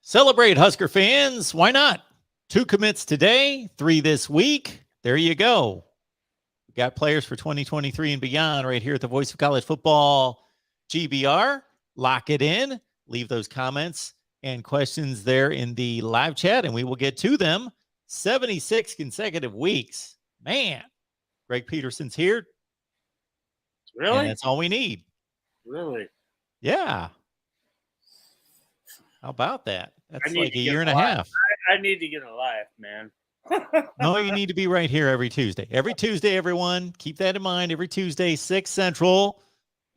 Celebrate, Husker fans. Why not? 2 commits today, 3 this week. There you go. We got players for 2023 and beyond right here at the Voice of College Football GBR. Lock it in. Leave those comments and questions there in the live chat, and we will get to them. 76 consecutive weeks. Man, Greg Peterson's here. Really? And that's all we need. Really? Yeah. How about that? That's like a year and a half. I need to get a life, man. No, you need to be right here every Tuesday. Every Tuesday, everyone. Keep that in mind. Every Tuesday, 6 Central.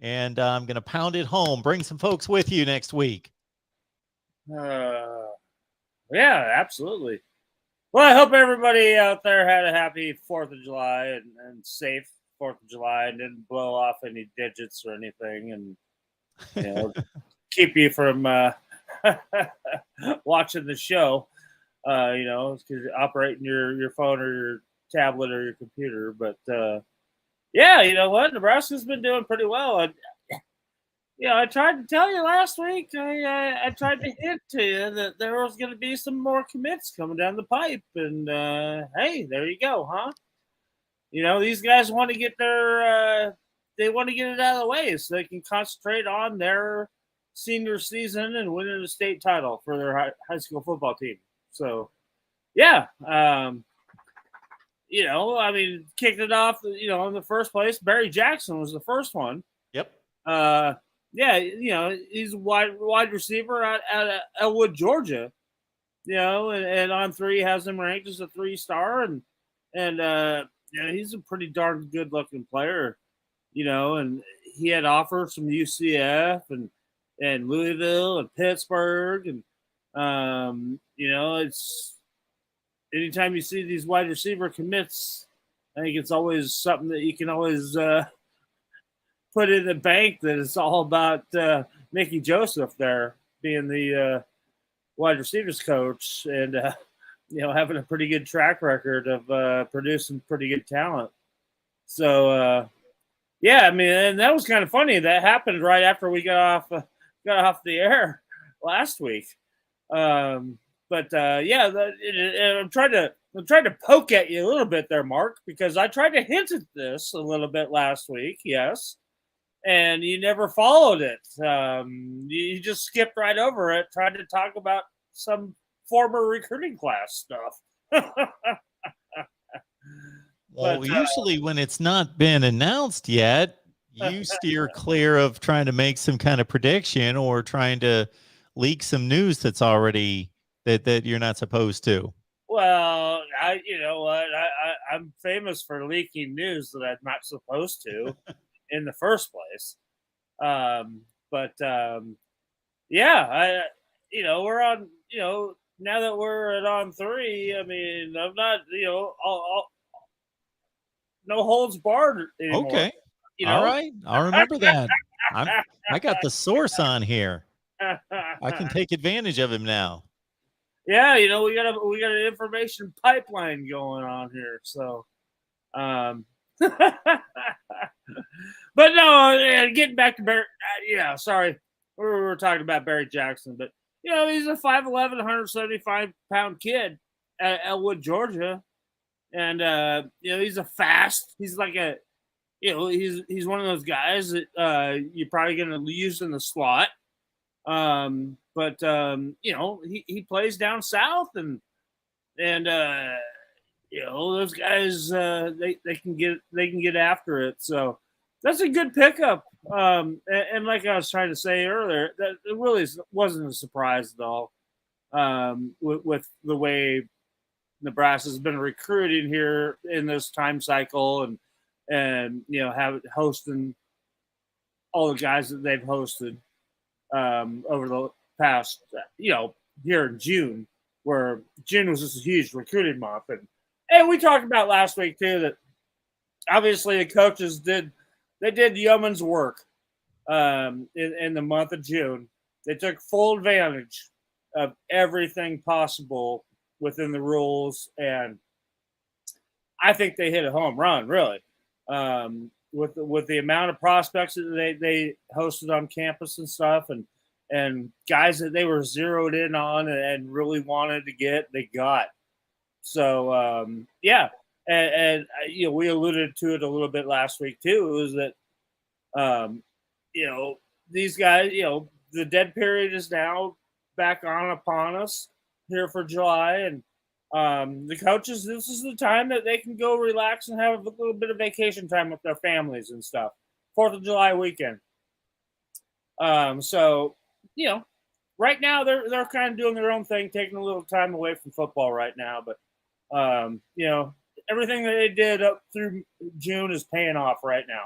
And I'm going to pound it home. Bring some folks with you next week. Yeah, absolutely. Well, I hope everybody out there had a happy 4th of July and safe 4th of July and didn't blow off any digits or anything and keep you from watching the show, because operating your phone or your tablet or your computer. But you know what? Nebraska's been doing pretty well. I tried to tell you last week. I tried to hint to you that there was going to be some more commits coming down the pipe, and hey, there you go, huh? These guys want to get they want to get it out of the way so they can concentrate on their senior season and winning a state title for their high school football team. So, yeah, kicked it off. In the first place, Barry Jackson was the first one. Yep. He's a wide receiver out of Elwood, Georgia. And on 3 has him ranked as a 3-star, and he's a pretty darn good looking player. And he had offers from UCF and Louisville and Pittsburgh, and it's anytime you see these wide receiver commits, I think it's always something that you can always put in the bank that it's all about Mickey Joseph there being the wide receivers coach and having a pretty good track record of producing pretty good talent. So and that was kind of funny. That happened right after we got off the air last week. I'm trying to poke at you a little bit there, Mark, because I tried to hint at this a little bit last week. Yes. And you never followed it. You just skipped right over it, tried to talk about some former recruiting class stuff. Well, usually when it's not been announced yet, you steer clear of trying to make some kind of prediction or trying to leak some news that's already that you're not supposed to. Well, I'm famous for leaking news that I'm not supposed to in the first place. We're on, now that we're at on 3, I mean, I'm not, no holds barred anymore. Okay. All right. I'll remember that. I got the source on here. I can take advantage of him now. Yeah, we got an information pipeline going on here. So, but no, getting back to Barry. Sorry, we were talking about Barry Jackson, but he's a 5'11", 175-pound kid at Elwood, Georgia, and he's he's like a, he's one of those guys that you're probably going to use in the slot. He plays down south and those guys they can get after it. So that's a good pickup. And like I was trying to say earlier, that it really wasn't a surprise at all. With the way Nebraska's been recruiting here in this time cycle and hosting all the guys that they've hosted over the past, here in June, where June was just a huge recruiting month. And we talked about last week too that obviously the coaches did yeoman's work in the month of June. They took full advantage of everything possible within the rules, and I think they hit a home run, really, with the amount of prospects that they hosted on campus and stuff, and and guys that they were zeroed in on and really wanted to get, they got. So yeah, and we alluded to it a little bit last week too. It was that these guys, the dead period is now back on upon us here for July, and the coaches, this is the time that they can go relax and have a little bit of vacation time with their families and stuff. 4th of July weekend. So right now they're kind of doing their own thing, taking a little time away from football right now, but everything that they did up through June is paying off right now.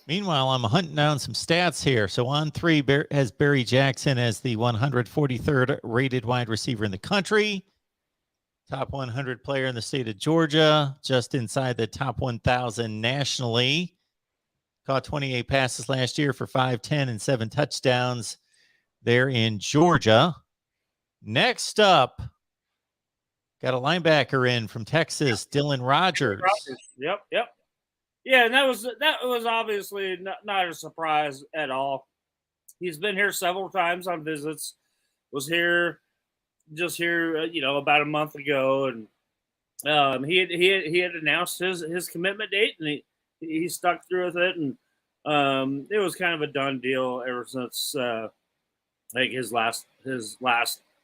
Meanwhile, I'm hunting down some stats here. So on 3 has Barry Jackson as the 143rd rated wide receiver in the country. Top 100 player in the state of Georgia, just inside the top 1,000 nationally. Caught 28 passes last year for 510 and 7 touchdowns there in Georgia. Next up, got a linebacker in from Texas, Dylan Rogers. Yep. Yeah, and that was obviously not a surprise at all. He's been here several times on visits. Was here about a month ago, and he had announced his commitment date, and he stuck through with it, and it was kind of a done deal ever since his last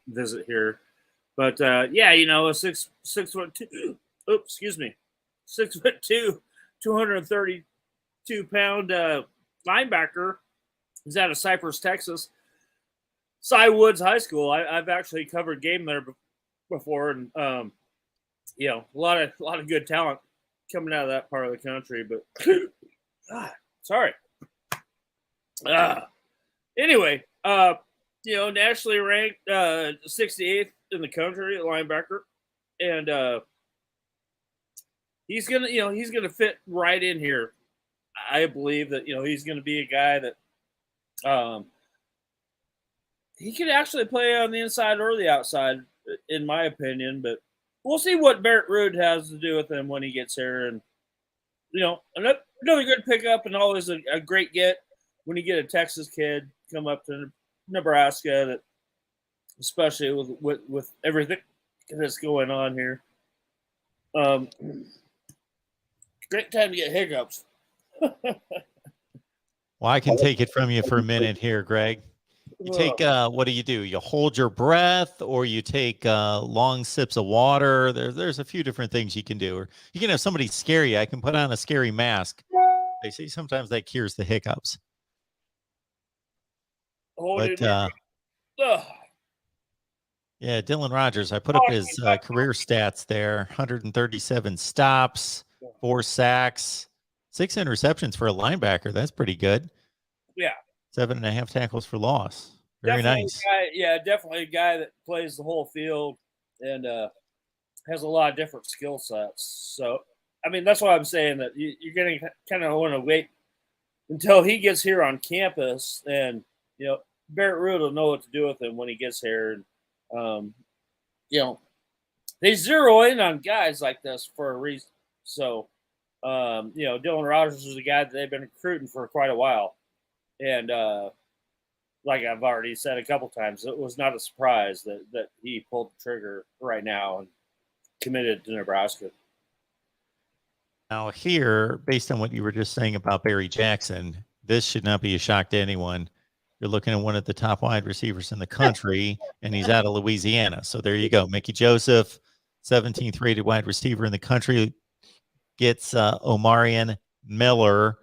visit here. But a 6'2", 232-pound linebacker. He's out of Cypress, Texas. Cy Woods High School. I've actually covered game there before, and a lot of good talent coming out of that part of the country. But sorry. Anyway, nationally ranked 68th in the country at linebacker, and he's gonna fit right in here. I believe that he's gonna be a guy that he could actually play on the inside or the outside, in my opinion. But we'll see what Barrett Ruud has to do with him when he gets here. And another good pickup, and always a great get when you get a Texas kid come up to Nebraska, that especially with everything that's going on here. Great time to get hiccups. Well, I can take it from you for a minute here, Greg. You take, what do? You hold your breath, or you take long sips of water. There's a few different things you can do. Or you can have somebody scare you. I can put on a scary mask. They say sometimes that cures the hiccups. Yeah, Dylan Rogers, I put up his career stats there. 137 stops, 4 sacks, 6 interceptions for a linebacker. That's pretty good. Yeah. 7.5 tackles for loss. Very nice. Definitely a guy that plays the whole field and has a lot of different skill sets. So, I mean, that's why I'm saying that you're going to kind of want to wait until he gets here on campus, and Barrett Ruud will know what to do with him when he gets here. And they zero in on guys like this for a reason. So, Dylan Rogers is a guy that they've been recruiting for quite a while, and like I've already said a couple times, it was not a surprise that he pulled the trigger right now and committed to Nebraska. Now here, based on what you were just saying about Barry Jackson, this should not be a shock to anyone. You're looking at one of the top wide receivers in the country, and he's out of Louisiana. So there you go. Mickey Joseph, 17th rated wide receiver in the country, gets Omarion Miller,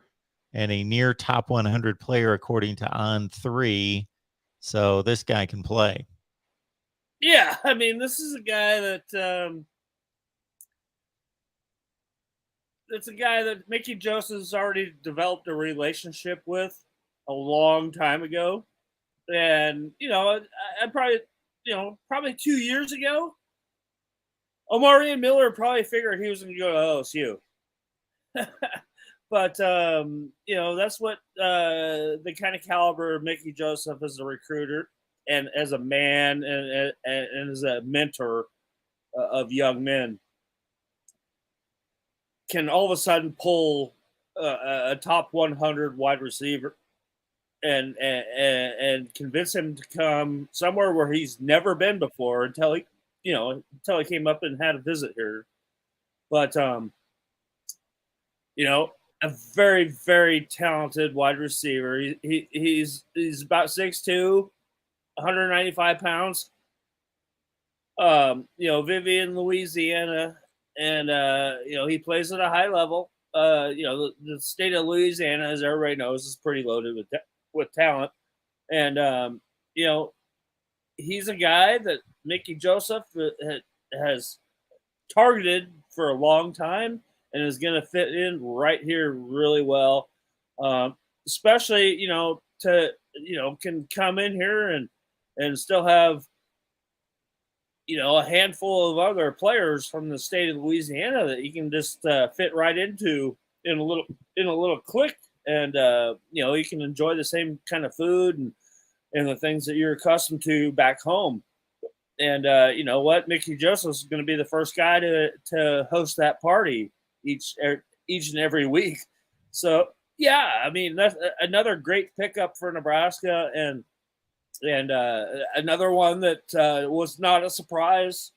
and a near top 100 player according to On3. So this guy can play. Yeah, I mean, this is a guy that it's a guy that Mickey Joseph's already developed a relationship with a long time ago. And, I probably 2 years ago, Omarion Miller probably figured he was going to go to LSU. But, that's what the kind of caliber of Mickey Joseph as a recruiter and as a man and as a mentor of young men can all of a sudden pull a top 100 wide receiver and convince him to come somewhere where he's never been before until he came up and had a visit here. But a very, very talented wide receiver. He's about 6'2", 195 pounds. Vivian, Louisiana, and he plays at a high level. The state of Louisiana, as everybody knows, is pretty loaded with talent, and he's a guy that Mickey Joseph has targeted for a long time and is going to fit in right here really well. Especially, can come in here and still have, a handful of other players from the state of Louisiana that you can just fit right into in a little click, and you can enjoy the same kind of food and the things that you're accustomed to back home. And you know what, Mickey Joseph is going to be the first guy to host that party each and every week. So yeah, I mean, that's another great pickup for Nebraska, and another one that was not a surprise.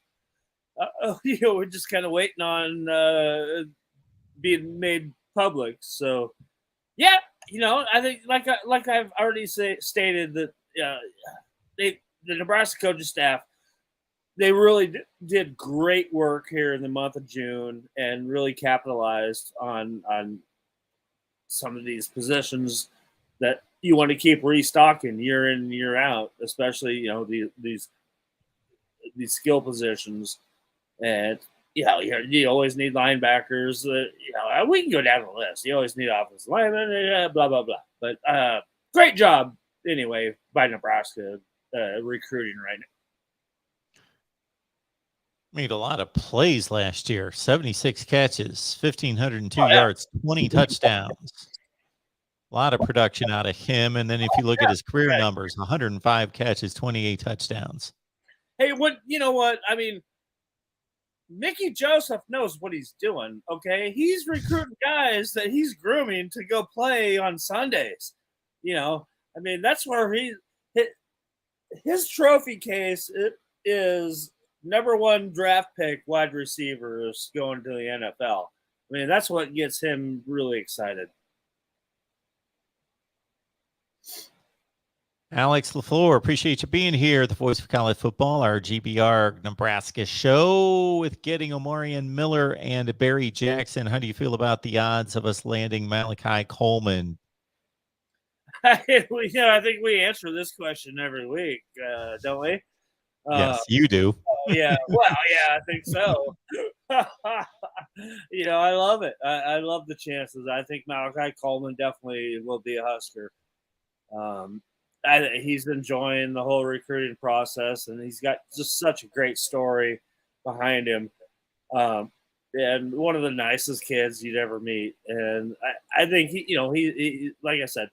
We're just kind of waiting on being made public. So yeah, I think like I've already stated that the Nebraska coaching staff, they really did great work here in the month of June and really capitalized on some of these positions that you want to keep restocking year in and year out, especially these skill positions. And you always need linebackers. We can go down the list. You always need offensive linemen, blah blah blah. But great job anyway by Nebraska recruiting right now. Made a lot of plays last year. 76 catches, 1,502 yards, 20 touchdowns. A lot of production out of him. And then if you look at his career numbers, 105 catches, 28 touchdowns. Hey, I mean, Mickey Joseph knows what he's doing, okay? He's recruiting guys that he's grooming to go play on Sundays. I mean, that's where his trophy case is number one draft pick wide receivers going to the NFL. I mean, that's what gets him really excited. Alex LaFleur, appreciate you being here. The Voice of College Football, our GBR Nebraska show with getting Omarion Miller and Barry Jackson. How do you feel about the odds of us landing Malachi Coleman? I think we answer this question every week, don't we? Yes, you do. Yeah, well, yeah, I think so. I love it. I love the chances. I think Malachi Coleman definitely will be a Husker. He's enjoying the whole recruiting process, and he's got just such a great story behind him. And one of the nicest kids you'd ever meet. And I think he like I said,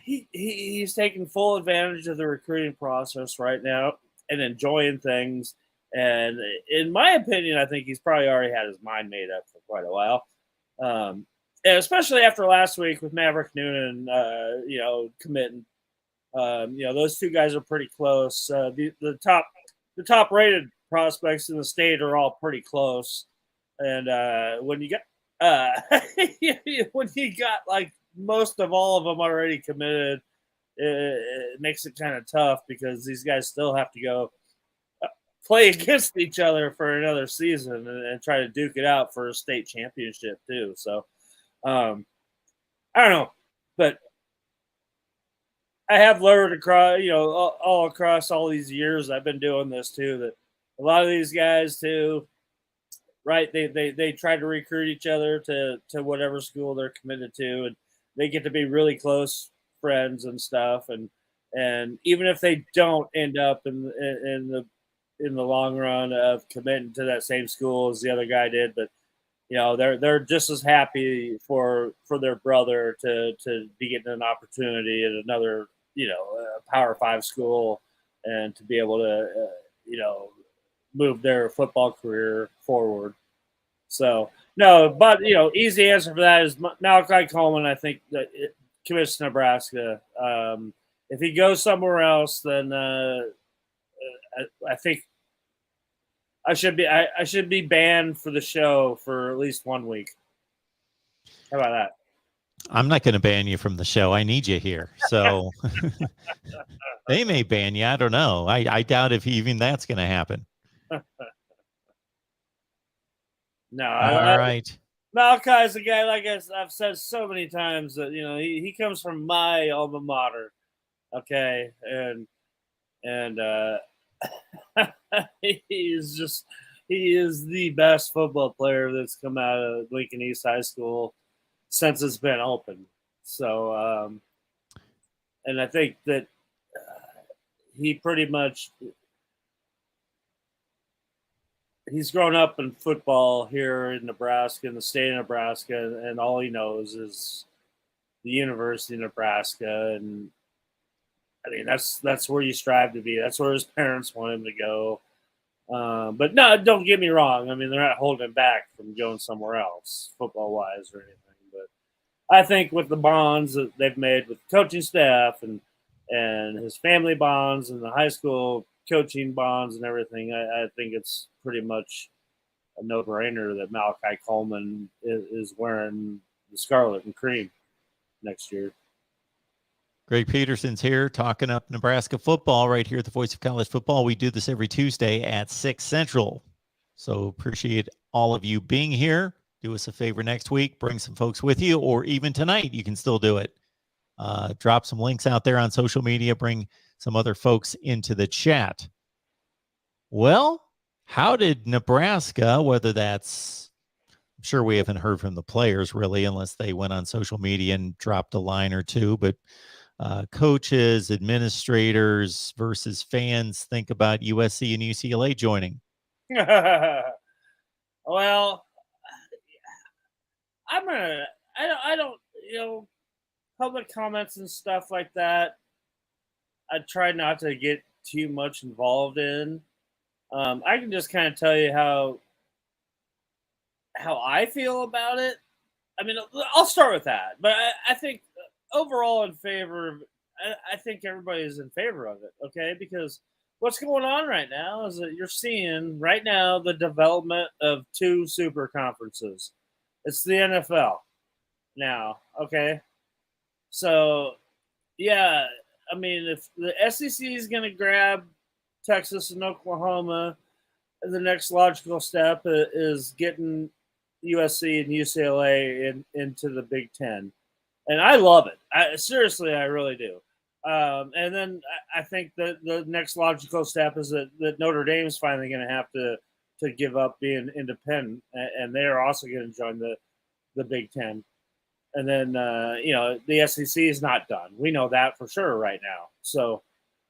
he's taking full advantage of the recruiting process right now and enjoying things. And in my opinion, I think he's probably already had his mind made up for quite a while. And especially after last week with Maverick Noonan, committing. Those two guys are pretty close. The top rated prospects in the state are all pretty close. And when you got like most of all of them already committed, it makes it kind of tough because these guys still have to go play against each other for another season and try to duke it out for a state championship too. So I don't know, but I have learned across, all across all these years I've been doing this too, that a lot of these guys too, right? They try to recruit each other to whatever school they're committed to, and they get to be really close friends and stuff. And even if they don't end up in the long run of committing to that same school as the other guy did, but they're just as happy for their brother to be getting an opportunity at another, Power 5 school and to be able to, move their football career forward. So, no, but, easy answer for that is Malachi Coleman. I think that commits to Nebraska. If he goes somewhere else, then I think I should be banned for the show for at least 1 week. How about that? I'm not going to ban you from the show. I need you here. So they may ban you. I don't know. I doubt if even that's going to happen. No. All right. Malachi's a guy, like I've said so many times, that he comes from my alma mater, okay, and he is the best football player that's come out of Lincoln East High School since it's been open. So, and I think that he pretty much he's grown up in football here in Nebraska, in the state of Nebraska, and all he knows is the University of Nebraska. And I mean, that's where you strive to be. That's where his parents want him to go. But no, don't get me wrong. I mean, they're not holding him back from going somewhere else, football-wise or anything. But I think with the bonds that they've made with the coaching staff and his family bonds and the high school coaching bonds and everything, I think it's pretty much a no-brainer that Malachi Coleman is wearing the scarlet and cream next year. Greg Peterson's here talking up Nebraska football right here at the Voice of College Football. We do this every Tuesday at 6 Central. So appreciate all of you being here. Do us a favor next week. Bring some folks with you, or even tonight, you can still do it. Drop some links out there on social media. Bring some other folks into the chat. Well, how did Nebraska, whether that's, I'm sure we haven't heard from the players really, unless they went on social media and dropped a line or two, but coaches, administrators versus fans think about USC and UCLA joining? Well, I don't, public comments and stuff like that, I try not to get too much involved in. I can just kind of tell you how I feel about it. I mean, I'll start with that, but I think overall in favor of, I think everybody's in favor of it, okay? Because what's going on right now is that you're seeing right now the development of 2 super conferences. It's the NFL now, okay? So, yeah, I mean, if the SEC is going to grab Texas and Oklahoma, the next logical step is getting USC and UCLA into the Big Ten. And I love it. Seriously, I really do. And then I think that the next logical step is that Notre Dame is finally going to have to give up being independent, and they are also going to join the Big Ten. And then, the SEC is not done. We know that for sure right now. So,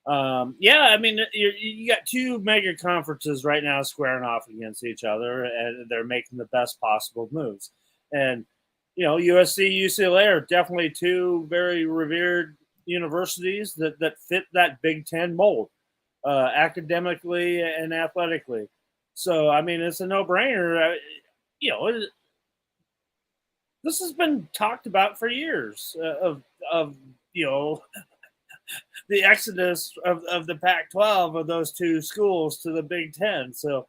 I mean, you got 2 mega conferences right now squaring off against each other, and they're making the best possible moves. And, USC, UCLA are definitely 2 very revered universities that fit that Big Ten mold, academically and athletically. So, I mean, it's a no-brainer. This has been talked about for years of the exodus of the Pac-12 of those 2 schools to the Big Ten. So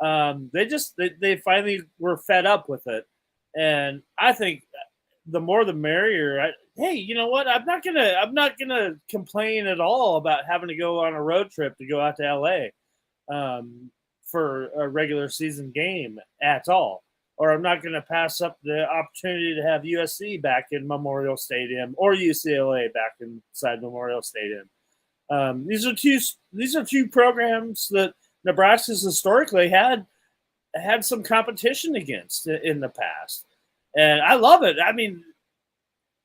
they finally were fed up with it, and I think the more the merrier. Hey, you know what? I'm not gonna complain at all about having to go on a road trip to go out to LA for a regular season game at all. Or I'm not going to pass up the opportunity to have USC back in Memorial Stadium or UCLA back inside Memorial Stadium. These are two programs that Nebraska's historically had some competition against in the past, and I love it. I mean,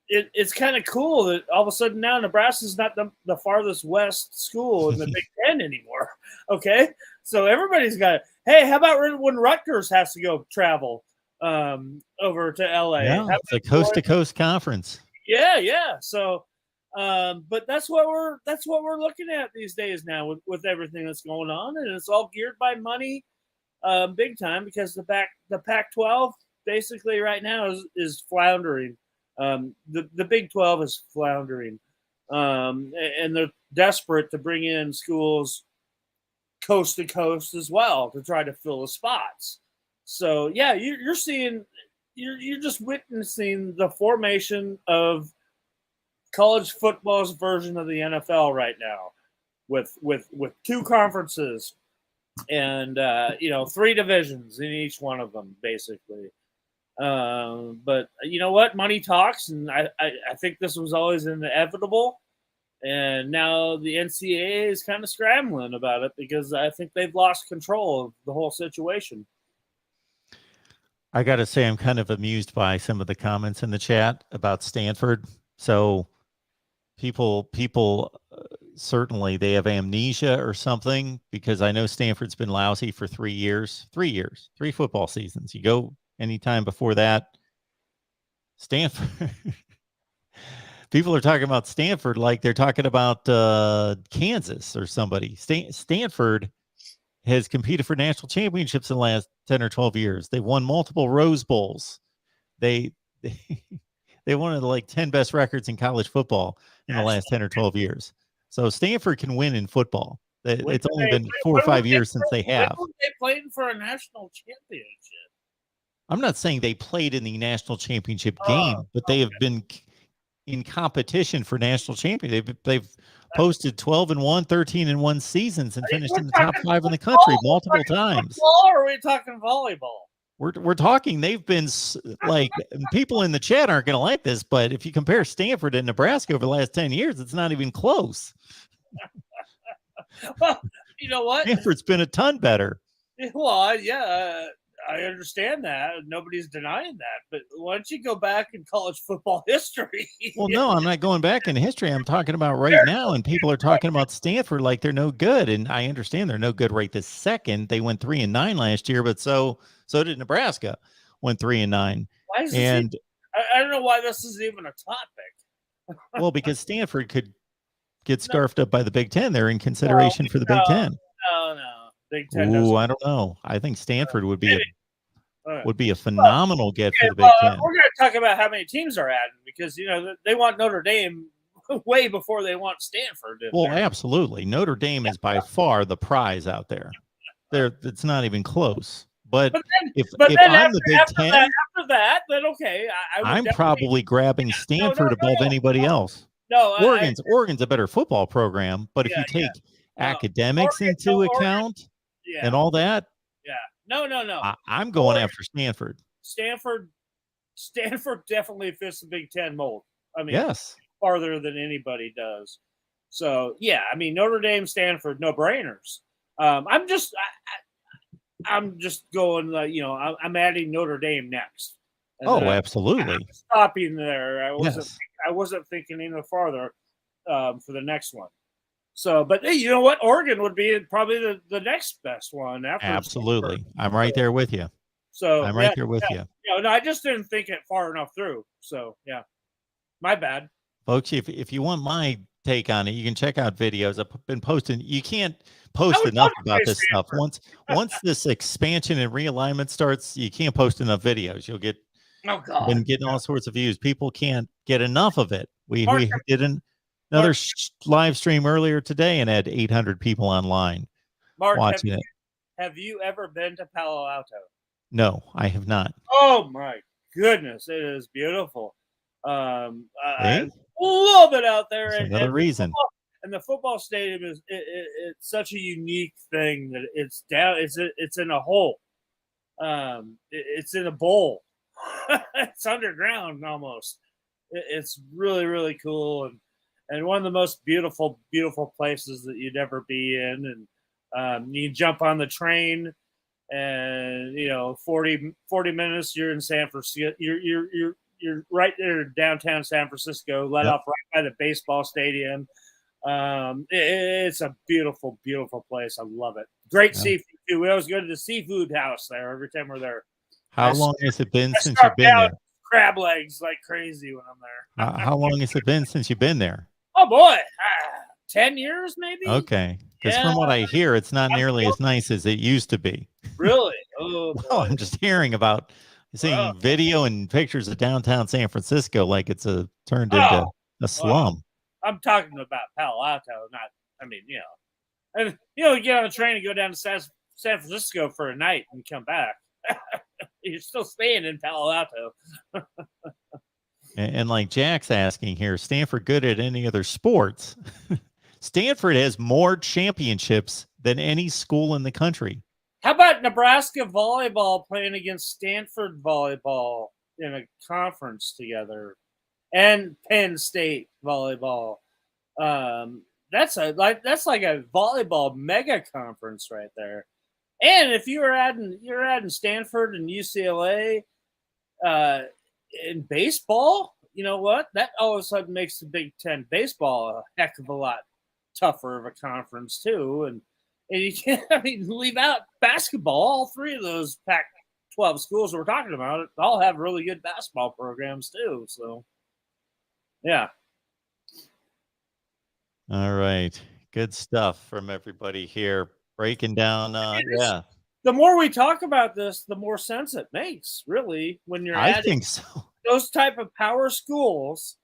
it's kind of cool that all of a sudden now Nebraska's not the farthest west school in the Big Ten anymore. Okay, so everybody's got it. Hey, how about when Rutgers has to go travel over to LA? Yeah, it's a coast-to-coast conference. Yeah. So, but that's what we're looking at these days now with everything that's going on, and it's all geared by money, big time, because the Pac-12 basically right now is floundering. The Big 12 is floundering, and they're desperate to bring in schools coast to coast as well to try to fill the spots. So yeah, you're seeing, you're just witnessing the formation of college football's version of the NFL right now, with two conferences and 3 divisions in each one of them, basically. But you know what? Money talks, and I think this was always inevitable. And now the NCAA is kind of scrambling about it because I think they've lost control of the whole situation. I got to say, I'm kind of amused by some of the comments in the chat about Stanford. So people certainly they have amnesia or something, because I know Stanford's been lousy for 3 years, 3 football seasons. You go anytime before that, Stanford. People are talking about Stanford like they're talking about Kansas or somebody. Stanford has competed for national championships in the last 10 or 12 years. They won multiple Rose Bowls. They won the like 10 best records in college football in the last 10 or 12 years. So Stanford can win in football. It's only been 4 or 5 years since they have. When were they playing for a national championship? I'm not saying they played in the national championship game, but they have been in competition for national champion. They've posted 12-1, 13-1 seasons and finished in the top 5 in the country multiple times. Or are we talking volleyball? We're talking. They've been like, people in the chat aren't going to like this, but if you compare Stanford and Nebraska over the last 10 years, it's not even close. Well, you know what? Stanford's been a ton better. Well, yeah, I understand that. Nobody's denying that. But why don't you go back in college football history? Well, no, I'm not going back in history. I'm talking about right now, and people are talking about Stanford like they're no good. And I understand they're no good right this second. They went 3-9 last year, but so did Nebraska, went 3-9. Why is I don't know why this is even a topic. Well, because Stanford could get scarfed up by the Big Ten. They're in consideration for the Big Ten. No. Big Ten. Ooh, I don't know. I think Stanford would be a phenomenal get for the Big Ten. We're going to talk about how many teams are adding, because they want Notre Dame way before they want Stanford. Well, absolutely. Notre Dame is by far the prize out there. It's not even close. But if I'm the Big Ten, after that, then okay. I'm probably grabbing Stanford above anybody else. No, Oregon's a better football program, but if you take academics into account and all that, no. I'm going after Stanford. Stanford definitely fits the Big Ten mold. I mean, yes, farther than anybody does. So yeah, I mean, Notre Dame, Stanford, no brainers. I'm just going, I'm adding Notre Dame next. And absolutely. I'm stopping there. I wasn't thinking any farther for the next one. So, but hey, you know what? Oregon would be probably the next best one after. Absolutely. Stanford. I'm right there with you. So I'm right there with you. No, I just didn't think it far enough through. So yeah, my bad. Folks, if you want my take on it, you can check out videos. I've been posting. You can't post enough about this stuff. Once this expansion and realignment starts, you can't post enough videos. You'll get been getting all sorts of views. People can't get enough of it. We did another live stream earlier today and had 800 people online watching it. Have you ever been to Palo Alto? No, I have not. Oh my goodness, it is beautiful. I love it out there. That's another reason. And the football stadium it's such a unique thing that it's down. It's in a hole. It's in a bowl. It's underground almost. It's really, really cool, and one of the most beautiful places that you'd ever be in. And you jump on the train, and 40 minutes you're in San Francisco. You're right there downtown San Francisco, let off right by the baseball stadium. It's a beautiful place. I love it. Great seafood too. We always go to the seafood house there every time we're there. How long has it been since you've been there? Crab legs like crazy when I'm there. How long has it been since you've been there? Oh boy, 10 years maybe. Okay, because from what I hear, it's not nearly as nice as it used to be. Really? Oh, well, I'm just hearing about seeing video and pictures of downtown San Francisco like it's turned into Oh, a slum. I'm talking about Palo Alto, not. I mean, and you get on a train and go down to San Francisco for a night and come back. You're still staying in Palo Alto. And like Jack's asking here, Stanford good at any other sports? Stanford has more championships than any school in the country. How about Nebraska volleyball playing against Stanford volleyball in a conference together, and Penn State volleyball? That's like a volleyball mega conference right there. And if you're adding Stanford and UCLA in baseball, you know what? That all of a sudden makes the Big Ten baseball a heck of a lot tougher of a conference too. And you can't leave out basketball. All three of those Pac-12 schools we're talking about all have really good basketball programs too. So, yeah. All right. Good stuff from everybody here. Breaking down, yeah. The more we talk about this, the more sense it makes, really, when you're adding those type of power schools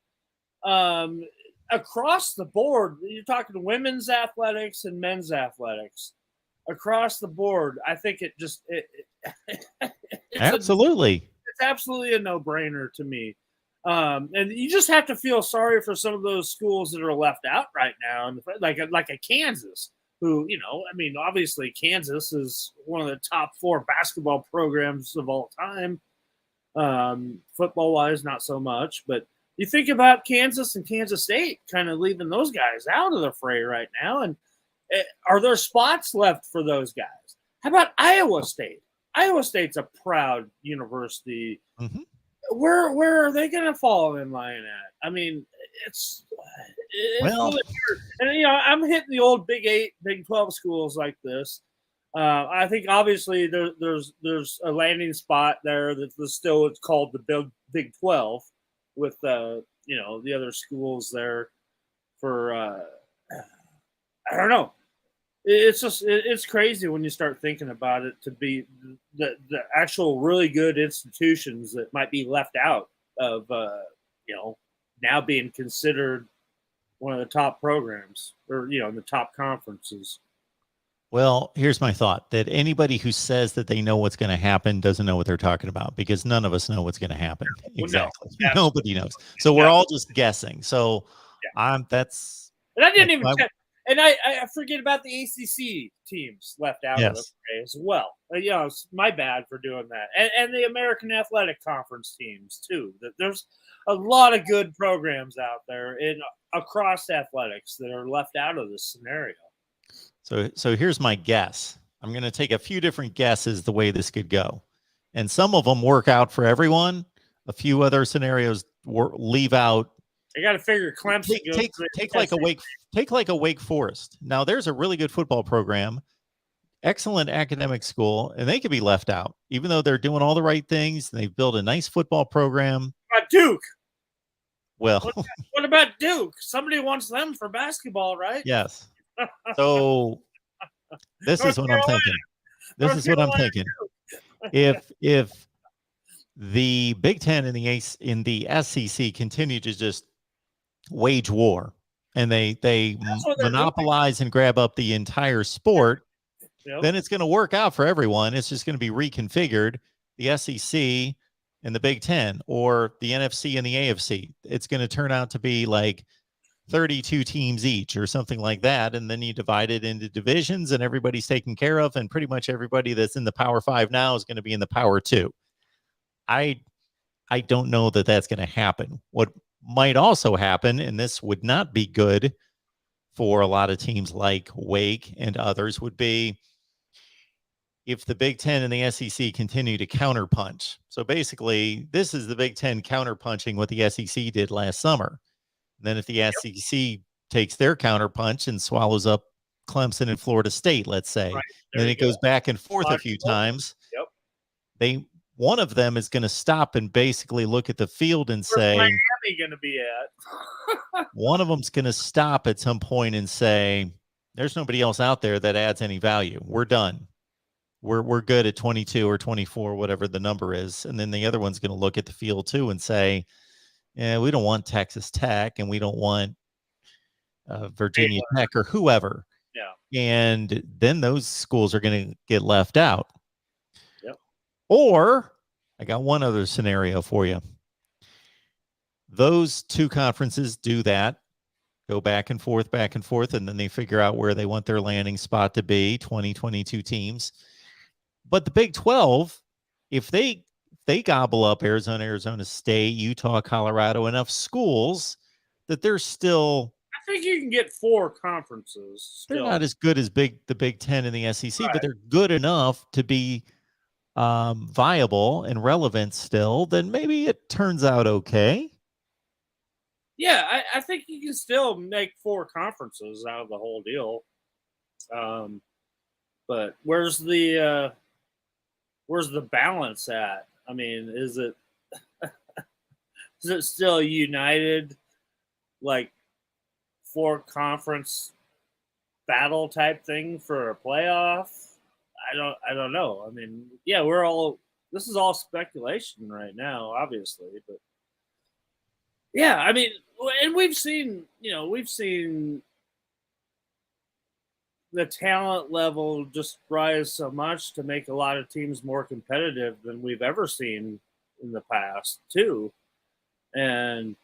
across the board. You're talking women's athletics and men's athletics across the board. I think it's absolutely. It's absolutely a no-brainer to me. And you just have to feel sorry for some of those schools that are left out right now, like a Kansas, who, obviously Kansas is one of the top 4 basketball programs of all time. Football-wise, not so much, but you think about Kansas and Kansas State kind of leaving those guys out of the fray right now, and are there spots left for those guys? How about Iowa State? Iowa State's a proud university. Mm-hmm. Where are they going to fall in line at? I mean, it's well, really weird. And I'm hitting the old Big 8, Big 12 schools like this. I think obviously there's a landing spot there that's still it's called the Big 12 with the other schools there for I don't know. It's crazy when you start thinking about it, to be the actual really good institutions that might be left out of now being considered one of the top programs, or in the top conferences. Well, here's my thought, that anybody who says that they know what's going to happen doesn't know what they're talking about, because none of us know what's going to happen. Well, exactly. No, nobody knows. So we're all just guessing. So and I didn't even check. And I forget about the ACC teams left out of the fray as well. It's my bad for doing that. And the American Athletic Conference teams too. There's a lot of good programs out there across athletics that are left out of this scenario. So here's my guess. I'm going to take a few different guesses the way this could go. And some of them work out for everyone. A few other scenarios leave out. I got to figure Clemson. Take like a Wake Forest. Now, there's a really good football program, excellent academic school, and they could be left out, even though they're doing all the right things. They've built a nice football program. What about Duke? Well, what about Duke? Somebody wants them for basketball, right? Yes. So this is what I'm thinking. This is what I'm thinking. If the Big Ten and the SEC continue to just wage war, and they monopolize and grab up the entire sport, then it's going to work out for everyone. It's just going to be reconfigured. The SEC and the Big Ten, or the NFC and the AFC. It's going to turn out to be like 32 teams each or something like that. And then you divide it into divisions, and everybody's taken care of. And pretty much everybody that's in the Power 5 now is going to be in the Power 2. I don't know that that's going to happen. What might also happen, and this would not be good for a lot of teams like Wake and others, would be if the Big Ten and the SEC continue to counterpunch. So basically, this is the Big Ten counterpunching what the SEC did last summer. And then if the SEC takes their counterpunch and swallows up Clemson and Florida State, let's say, then it goes back and forth a few times. One of them is going to stop and basically look at the field and say, "Where's Miami going to be at?" One of them's going to stop at some point and say, "There's nobody else out there that adds any value. We're done." we're good at 22 or 24, whatever the number is. And then the other one's going to look at the field too and say, yeah, we don't want Texas Tech and we don't want Virginia Tech or whoever. Yeah. And then those schools are going to get left out. Yep. Or I got one other scenario for you. Those two conferences do that, go back and forth, and then they figure out where they want their landing spot to be, 22 teams. But the Big 12, if they gobble up Arizona State, Utah, Colorado, enough schools that they're still, I think you can get 4 conferences. They're not as good as the Big 10 and the SEC, right, but they're good enough to be viable and relevant still, then maybe it turns out okay. Yeah, I think you can still make 4 conferences out of the whole deal. But where's the balance at? I mean, is it still united, like 4 conference battle type thing for a playoff? I don't know. I mean, yeah, this is all speculation right now, obviously, but yeah, I mean, and we've seen the talent level just rise so much to make a lot of teams more competitive than we've ever seen in the past too. And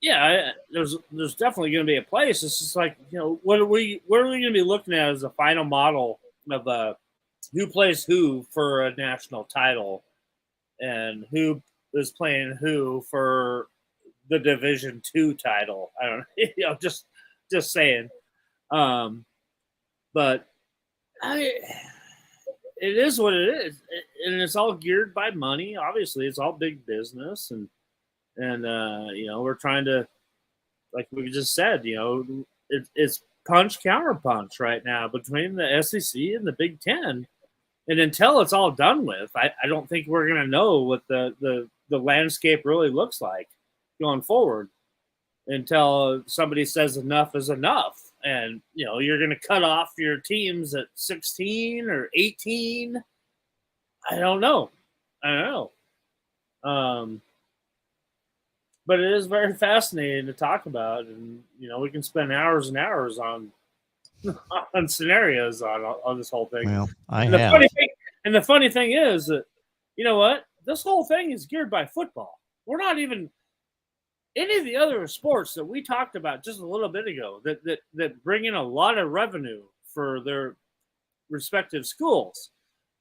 yeah, there's definitely going to be a place. It's just like, what are we going to be looking at as a final model of who plays who for a national title and who is playing who for the Division II title. I don't know, just saying. But it is what it is, and it's all geared by money. Obviously, it's all big business, and we're trying to, like we just said, it's punch counter punch right now between the SEC and the Big Ten, and until it's all done with, I don't think we're going to know what the landscape really looks like going forward until somebody says enough is enough. And, you're going to cut off your teams at 16 or 18. I don't know. But it is very fascinating to talk about. And, we can spend hours and hours on scenarios on this whole thing. Well, the funny thing is that, what? This whole thing is geared by football. We're not even any of the other sports that we talked about just a little bit ago that bring in a lot of revenue for their respective schools.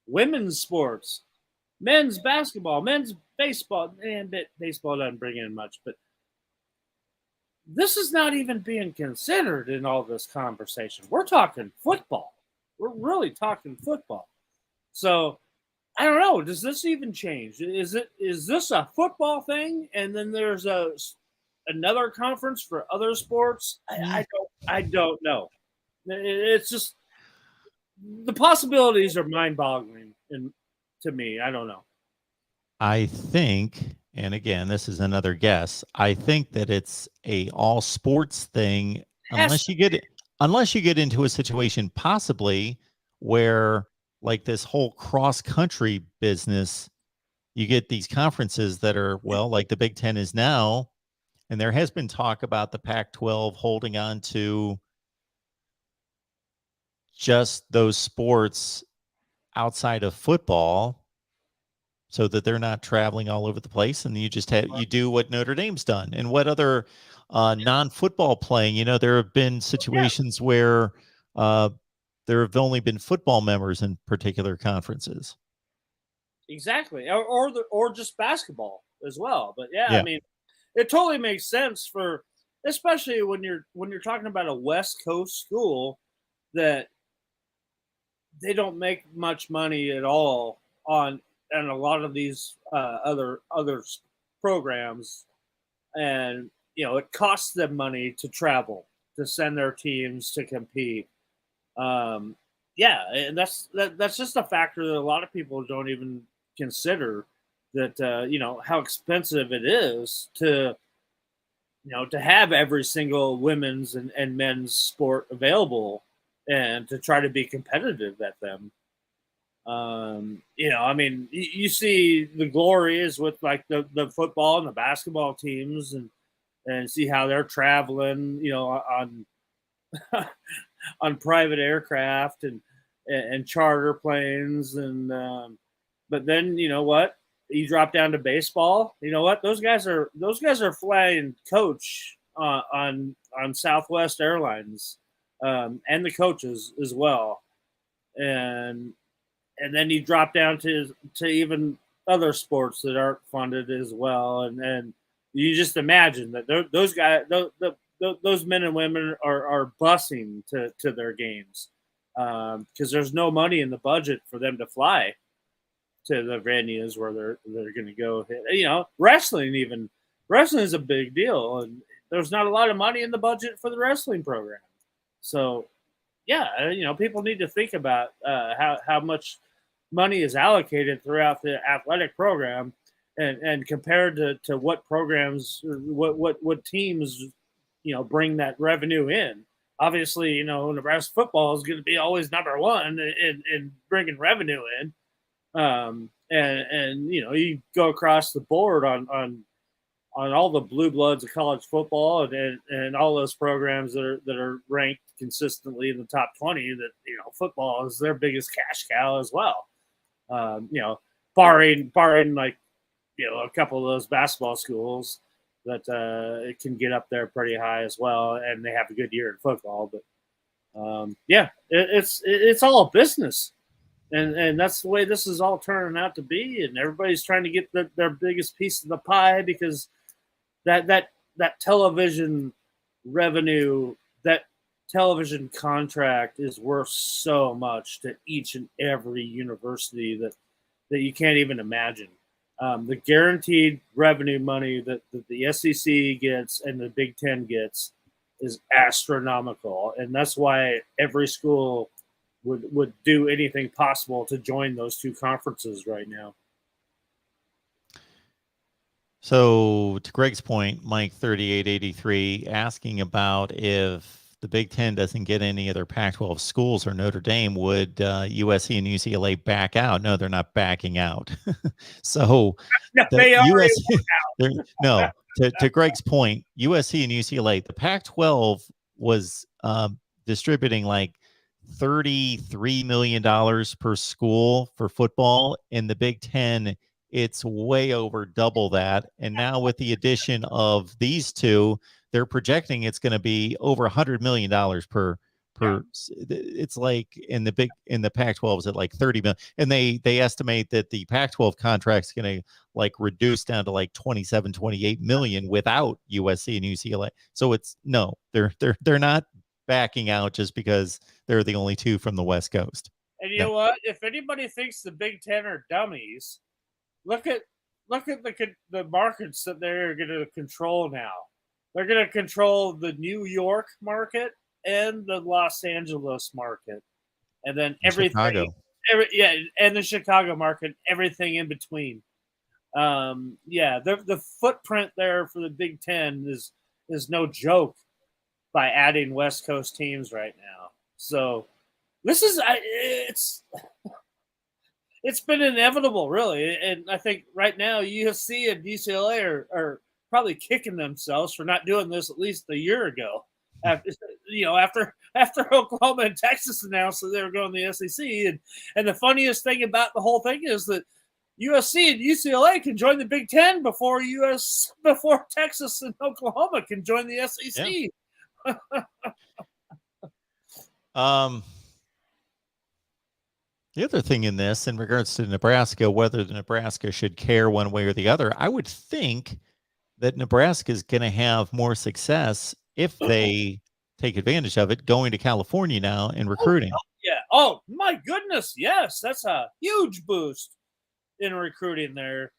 Women's sports, men's basketball, men's baseball, and baseball doesn't bring in much, but this is not even being considered in all this conversation. We're talking football. We're really talking football. So I don't know. Does this even change? Is this a football thing, and then there's another conference for other sports? I don't know. It's just the possibilities are mind-boggling, and to me, I don't know. I think, and again, this is another guess, I think that it's a all sports thing, unless you get into a situation possibly where, like this whole cross-country business, you get these conferences that are, well, like the Big Ten is now, and there has been talk about the Pac-12 holding on to just those sports outside of football so that they're not traveling all over the place. And you just you do what Notre Dame's done and what other non-football playing, there have been situations where there have only been football members in particular conferences. Exactly. Or just basketball as well. But yeah, I mean, it totally makes sense especially when you're talking about a West Coast school that they don't make much money at all on a lot of these other programs, and it costs them money to travel, to send their teams to compete. And that's just a factor that a lot of people don't even consider, that how expensive it is to have every single women's and men's sport available and to try to be competitive at them. I mean, you see the glory is with like the football and the basketball teams, and see how they're traveling, on on private aircraft and charter planes, but then you know what? You drop down to baseball. You know what? Those guys are flying coach on Southwest Airlines, and the coaches as well, and then you drop down to even other sports that aren't funded as well, and you just imagine that those guys, those men and women are busing to their games, because there's no money in the budget for them to fly to the venues where they're going to go. Wrestling is a big deal, and there's not a lot of money in the budget for the wrestling program. So, yeah, people need to think about how much money is allocated throughout the athletic program, and compared to what programs, what teams, bring that revenue in. Obviously, Nebraska football is going to be always number one in bringing revenue in. And you go across the board on all the blue bloods of college football, and all those programs that are ranked consistently in the top 20, that football is their biggest cash cow as well. Barring like a couple of those basketball schools that it can get up there pretty high as well, and they have a good year in football. But it's all business. And that's the way this is all turning out to be, and everybody's trying to get their biggest piece of the pie, because that television revenue, that television contract is worth so much to each and every university that you can't even imagine. The guaranteed revenue money that the SEC gets and the Big Ten gets is astronomical, and that's why every school would do anything possible to join those two conferences right now. So to Greg's point, Mike 3883 asking about if the Big Ten doesn't get any other Pac-12 schools or Notre Dame, would USC and UCLA back out? No, they're not backing out. So no, they no, to Greg's point, USC and UCLA, the Pac-12 was distributing like $33 million per school for football. In the Big Ten, it's way over double that. And now with the addition of these two, they're projecting it's going to be over $100 million per. It's like in the Pac-12 is at like 30 million, and they estimate that the Pac-12 contract is going to like reduce down to like 27-28 million without USC and UCLA. So they're not backing out just because they're the only two from the West Coast. And you know what? If anybody thinks the Big Ten are dummies, look at the markets that they're going to control now. They're going to control the New York market and the Los Angeles market, and then everything, and the Chicago market, everything in between. The footprint there for the Big Ten is no joke by adding West Coast teams right now. So this is it's been inevitable, really, and I think right now USC and UCLA are probably kicking themselves for not doing this at least a year ago. After Oklahoma and Texas announced that they were going to the SEC, and the funniest thing about the whole thing is that USC and UCLA can join the Big Ten before Texas and Oklahoma can join the SEC. Yeah. The other thing in this, in regards to Nebraska, whether Nebraska should care one way or the other, I would think that Nebraska is going to have more success if they take advantage of it, going to California now and recruiting. Yeah. Oh my goodness. Yes. That's a huge boost in recruiting there.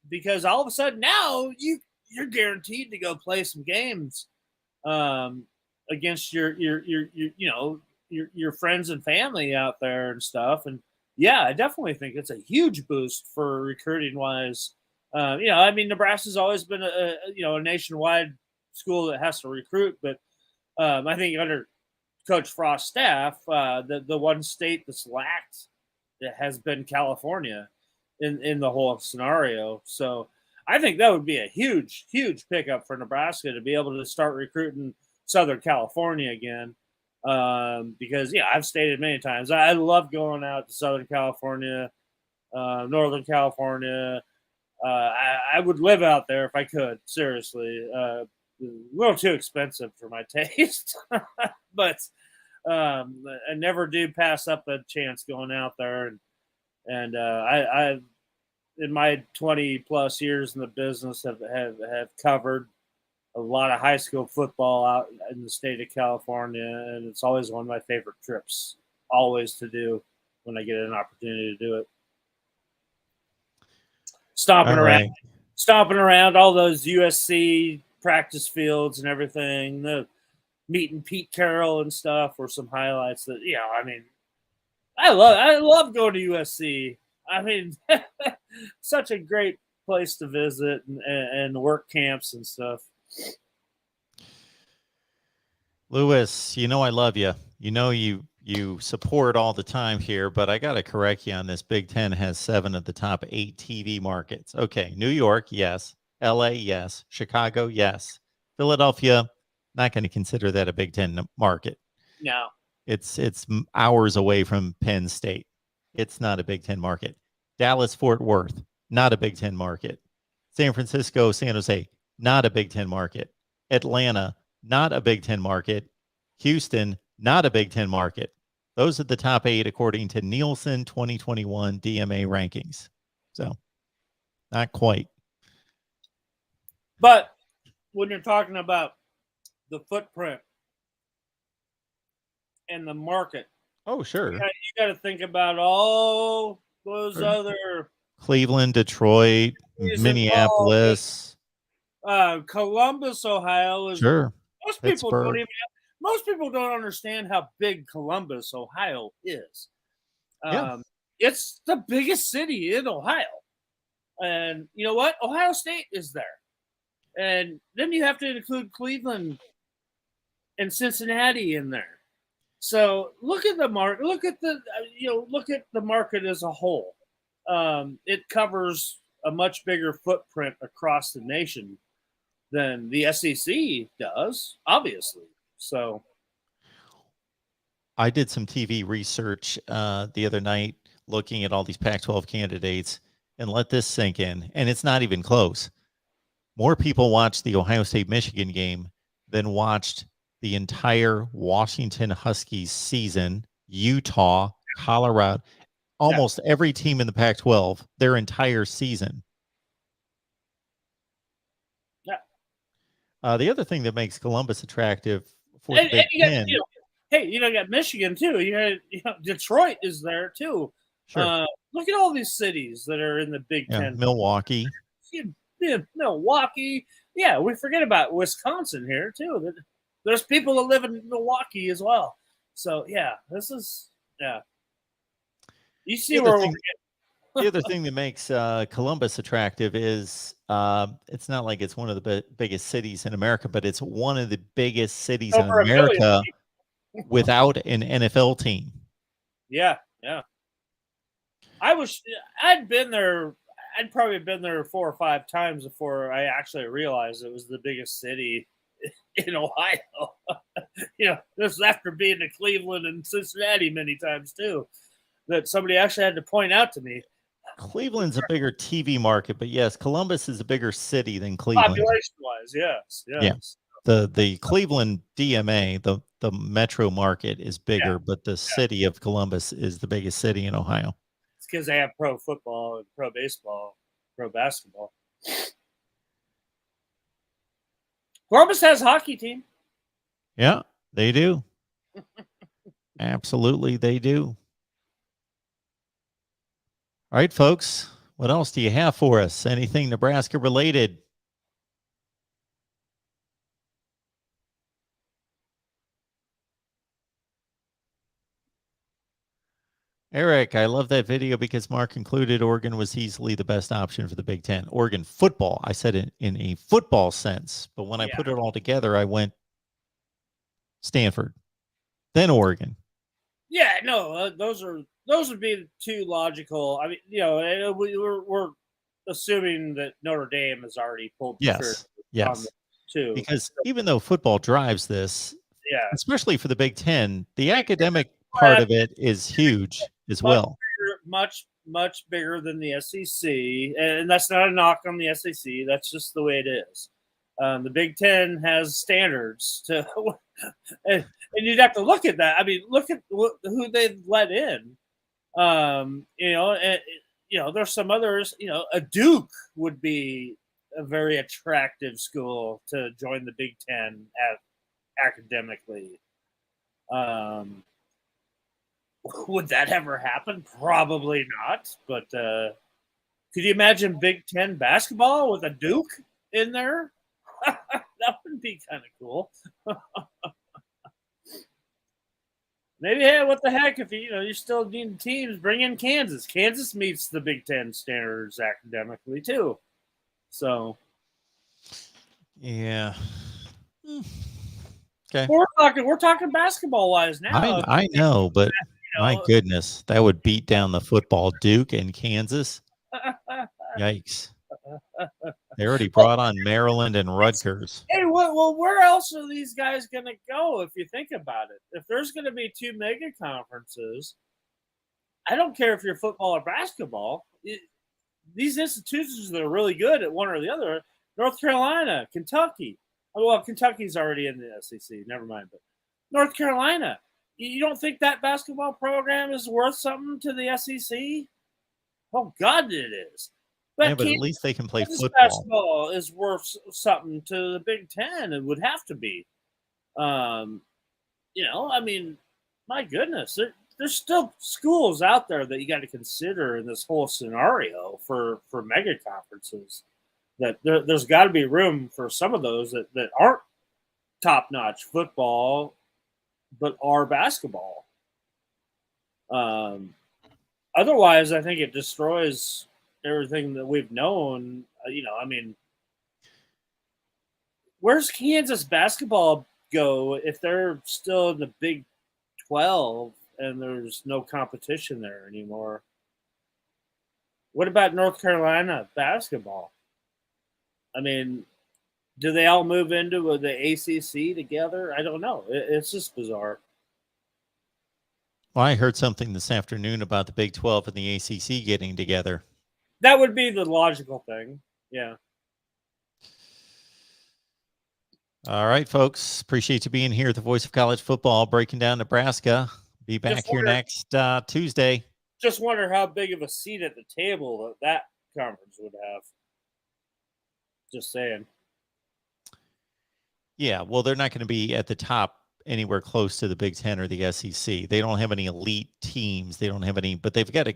Because all of a sudden now you're guaranteed to go play some games against your friends and family out there and stuff. And yeah, I definitely think it's a huge boost for recruiting wise. Nebraska's always been a nationwide school that has to recruit, but I think under Coach Frost's staff, the one state that's lacked has been California in the whole scenario. So I think that would be a huge, huge pickup for Nebraska to be able to start recruiting Southern California again. Because I've stated many times I love going out to Southern California, Northern California. I would live out there if I could. Seriously, a little too expensive for my taste, but I never do pass up a chance going out there. And I in my 20 plus years in the business have covered a lot of high school football out in the state of California, and it's always one of my favorite trips, always to do when I get an opportunity to do it. Stomping around all those USC practice fields and everything, the meeting Pete Carroll and stuff were some highlights that, I mean, I love going to USC. I mean, such a great place to visit and work camps and stuff. Lewis, I love you. You support all the time here, but I got to correct you on this. Big Ten has 7 of the top 8 TV markets. Okay, New York, yes. LA, yes. Chicago, yes. Philadelphia, not going to consider that a Big Ten market. No. It's hours away from Penn State. It's not a Big Ten market. Dallas, Fort Worth, not a Big Ten market. San Francisco, San Jose, not a Big Ten market. Atlanta, not a Big Ten market. Houston, not a Big Ten market. Those are the top 8 according to Nielsen 2021 DMA rankings. So, not quite. But when you're talking about the footprint and the market, oh sure, you got to think about all those other Cleveland, Detroit, Minneapolis, Columbus, Ohio is sure. Most people don't understand how big Columbus, Ohio is. Yeah. It's the biggest city in Ohio. And you know what? Ohio State is there. And then you have to include Cleveland and Cincinnati in there. So look at the market. Look at the market as a whole. It covers a much bigger footprint across the nation than the SEC does, obviously. So I did some TV research the other night looking at all these Pac-12 candidates, and let this sink in. And it's not even close. More people watched the Ohio State-Michigan game than watched the entire Washington Huskies season, Utah, Colorado, almost every team in the Pac-12, their entire season. The other thing that makes Columbus attractive for the Big Ten. You got Michigan too. You got Detroit is there too. Sure. Look at all these cities that are in the Big Ten. Milwaukee. Milwaukee. Yeah, we forget about Wisconsin here too. There's people that live in Milwaukee as well. So this is You see where we're getting. The other thing that makes Columbus attractive is it's not like it's one of the biggest cities in America, but it's one of the biggest cities in America without an NFL team. Yeah. I'd been there. I'd probably been there 4 or 5 times before I actually realized it was the biggest city in Ohio. This is after being to Cleveland and Cincinnati many times too, that somebody actually had to point out to me. Cleveland's a bigger TV market, but yes, Columbus is a bigger city than Cleveland. Population-wise, yes. Yeah. The Cleveland DMA, the metro market is bigger, but the city of Columbus is the biggest city in Ohio. It's because they have pro football and pro baseball, pro basketball. Columbus has a hockey team. Yeah, they do. Absolutely, they do. All right, folks, what else do you have for us? Anything Nebraska related? Eric, I love that video because Mark concluded Oregon was easily the best option for the Big Ten. Oregon football, I said it in a football sense, but when I put it all together, I went Stanford, then Oregon. Yeah, no, those would be the two logical. I mean, we're assuming that Notre Dame has already pulled the trigger Yes. on the Yes. two. Because even though football drives this, Yeah, especially for the Big Ten, the Big Ten, academic part of it is huge as much well. bigger, much bigger than the SEC, and that's not a knock on the SEC. That's just the way it is. The Big Ten has standards to, and you'd have to look at that. I mean, look at who they've let in. There's some others. A Duke would be a very attractive school to join the Big Ten academically. Would that ever happen? Probably not. But could you imagine Big Ten basketball with a Duke in there? That would be kind of cool. Maybe, hey, what the heck? If you still need teams, bring in Kansas. Kansas meets the Big Ten standards academically too. So Yeah. Okay. we're talking basketball wise now. I know, but my know, goodness, that would beat down the football. Duke and Kansas. Yikes. They already brought on Maryland and Rutgers. Hey, well, where else are these guys going to go if you think about it? If there's going to be two mega conferences, I don't care if you're football or basketball. These institutions that are really good at one or the other, North Carolina, Kentucky. Well, Kentucky's already in the SEC. Never mind. But North Carolina, you don't think that basketball program is worth something to the SEC? Oh, God, it is. Yeah, but at least they can play football. Basketball is worth something to the Big Ten. It would have to be. I mean, my goodness, there's still schools out there that you got to consider in this whole scenario for mega conferences. That there's got to be room for some of those that aren't top notch football, but are basketball. Otherwise, I think it destroys everything that we've known. I mean, where's Kansas basketball go if they're still in the Big 12 and there's no competition there anymore? What about North Carolina basketball? I mean, do they all move into the ACC together? I don't know. It's just bizarre. Well, I heard something this afternoon about the Big 12 and the ACC getting together. That would be the logical thing. Yeah. All right, folks. Appreciate you being here at the Voice of College Football, breaking down Nebraska. Be back here next Tuesday. Just wonder how big of a seat at the table that conference would have. Just saying. Yeah, well, they're not going to be at the top anywhere close to the Big Ten or the SEC. They don't have any elite teams. They don't have any, but they've got a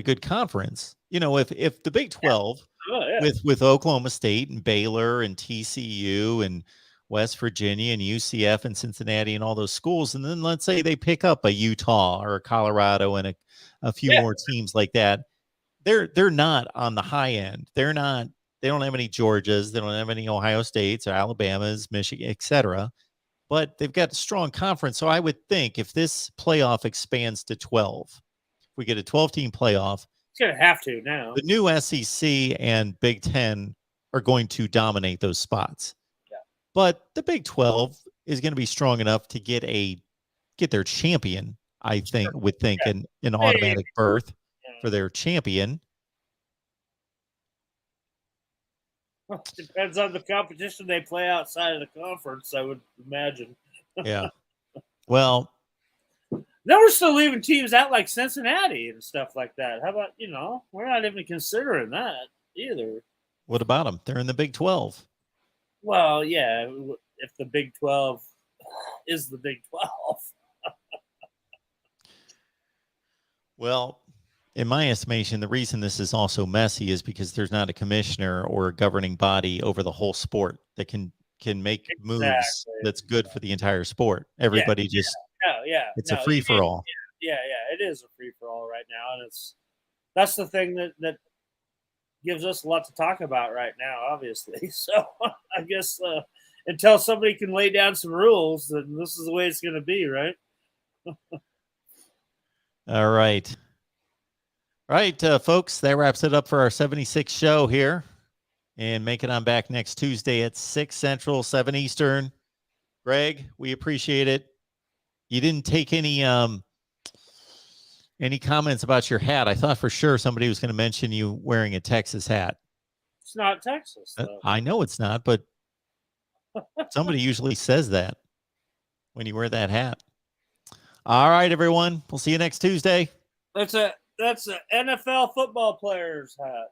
good conference. If the Big 12 with Oklahoma State and Baylor and TCU and West Virginia and UCF and Cincinnati and all those schools, and then let's say they pick up a Utah or a Colorado and a few more teams like that, they're not on the high end. They don't have any Georgias. They don't have any Ohio States or Alabamas, Michigan, etc. But they've got a strong conference. So I would think if this playoff expands to 12, if we get a 12-team playoff, it's going to have to now. The new SEC and Big Ten are going to dominate those spots. Yeah. But the Big 12 is going to be strong enough to get their champion, I think, an automatic berth for their champion. Depends on the competition they play outside of the conference, I would imagine. Yeah. Well, then we're still leaving teams out like Cincinnati and stuff like that. How about, we're not even considering that either. What about them? They're in the Big 12. Well, yeah, if the Big 12 is the Big 12. Well, in my estimation, the reason this is also messy is because there's not a commissioner or a governing body over the whole sport that can make moves that's good for the entire sport. Everybody it's a free for all. Yeah, it is a free for all right now, and that's the thing that gives us a lot to talk about right now, obviously. So I guess until somebody can lay down some rules, then this is the way it's going to be, right? All right. All right, folks, that wraps it up for our 76th show here. And make it on back next Tuesday at 6 Central, 7 Eastern. Greg, we appreciate it. You didn't take any comments about your hat. I thought for sure somebody was going to mention you wearing a Texas hat. It's not Texas, though. I know it's not, but somebody usually says that when you wear that hat. All right, everyone. We'll see you next Tuesday. That's a NFL football player's hat.